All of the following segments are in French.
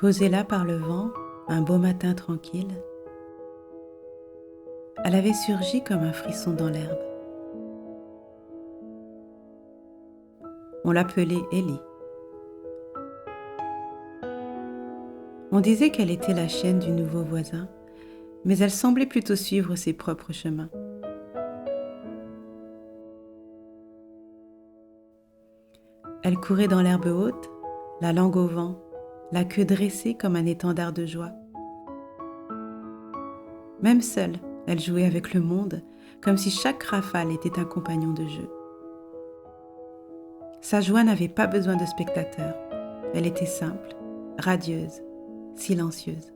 Posée là par le vent, un beau matin tranquille, elle avait surgi comme un frisson dans l'herbe. On l'appelait Ellie. On disait qu'elle était la chienne du nouveau voisin, mais elle semblait plutôt suivre ses propres chemins. Elle courait dans l'herbe haute, la langue au vent, la queue dressée comme un étendard de joie. Même seule, elle jouait avec le monde, comme si chaque rafale était un compagnon de jeu. Sa joie n'avait pas besoin de spectateurs. Elle était simple, radieuse, silencieuse.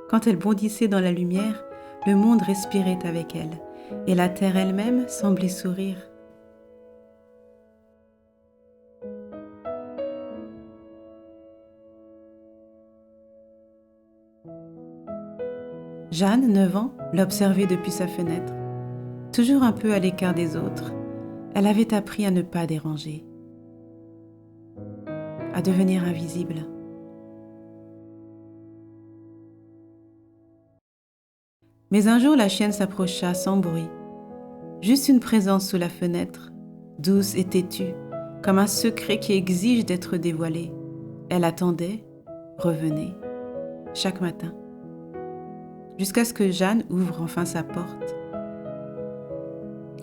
Quand elle bondissait dans la lumière, le monde respirait avec elle, et la terre elle-même semblait sourire. Jeanne, 9 ans, l'observait depuis sa fenêtre. Toujours un peu à l'écart des autres, elle avait appris à ne pas déranger, à devenir invisible. Mais un jour, la chienne s'approcha sans bruit. Juste une présence sous la fenêtre, douce et têtue, comme un secret qui exige d'être dévoilé. Elle attendait, revenait, chaque matin, jusqu'à ce que Jeanne ouvre enfin sa porte.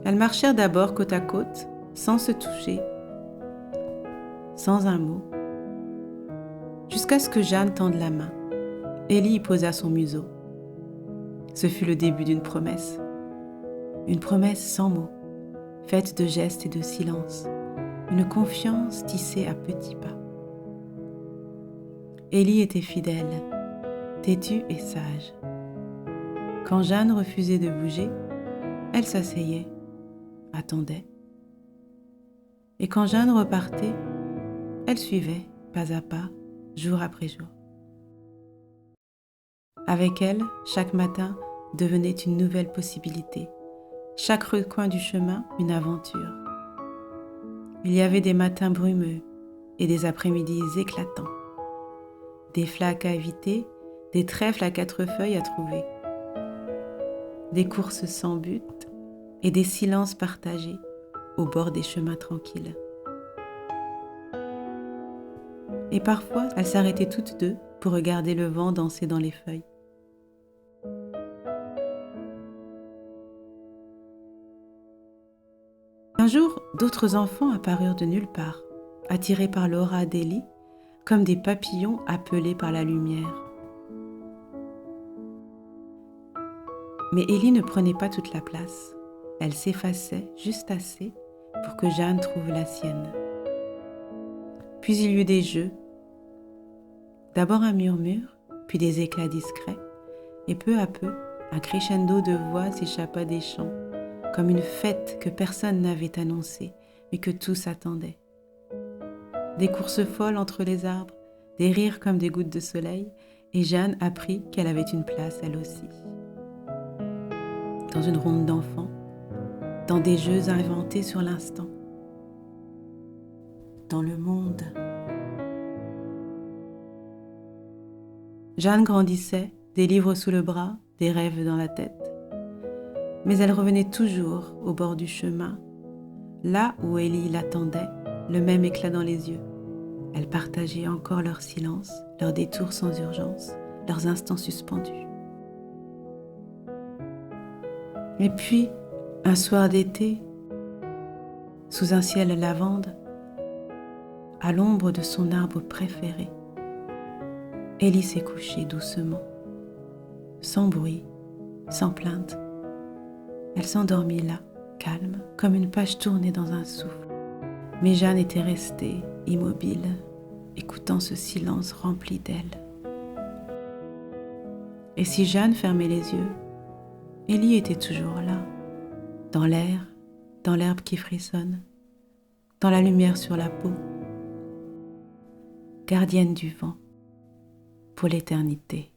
Elles marchèrent d'abord côte à côte, sans se toucher, sans un mot, jusqu'à ce que Jeanne tende la main. Ellie y posa son museau. Ce fut le début d'une promesse sans mots, faite de gestes et de silence, une confiance tissée à petits pas. Ellie était fidèle, têtue et sage. Quand Jeanne refusait de bouger, elle s'asseyait, attendait. Et quand Jeanne repartait, elle suivait, pas à pas, jour après jour. Avec elle, chaque matin devenait une nouvelle possibilité. Chaque recoin du chemin, une aventure. Il y avait des matins brumeux et des après-midi éclatants. Des flaques à éviter, des trèfles à 4 feuilles à trouver. Des courses sans but et des silences partagés au bord des chemins tranquilles. Et parfois, elles s'arrêtaient toutes deux pour regarder le vent danser dans les feuilles. Un jour, d'autres enfants apparurent de nulle part, attirés par l'aura d'Ellie, comme des papillons appelés par la lumière. Mais Ellie ne prenait pas toute la place. Elle s'effaçait juste assez pour que Jeanne trouve la sienne. Puis il y eut des jeux. D'abord un murmure, puis des éclats discrets, et peu à peu, un crescendo de voix s'échappa des champs, comme une fête que personne n'avait annoncée, mais que tous attendaient. Des courses folles entre les arbres, des rires comme des gouttes de soleil, et Jeanne apprit qu'elle avait une place elle aussi. Dans une ronde d'enfants, dans des jeux inventés sur l'instant, dans le monde. Jeanne grandissait, des livres sous le bras, des rêves dans la tête. Mais elle revenait toujours au bord du chemin, là où Ellie l'attendait, le même éclat dans les yeux. Elle partageait encore leur silence, leurs détours sans urgence, leurs instants suspendus. Et puis, un soir d'été, sous un ciel lavande, à l'ombre de son arbre préféré, Ellie s'est couchée doucement, sans bruit, sans plainte. Elle s'endormit là, calme, comme une page tournée dans un souffle. Mais Jeanne était restée, immobile, écoutant ce silence rempli d'elle. Et si Jeanne fermait les yeux, Ellie était toujours là, dans l'air, dans l'herbe qui frissonne, dans la lumière sur la peau, gardienne du vent pour l'éternité.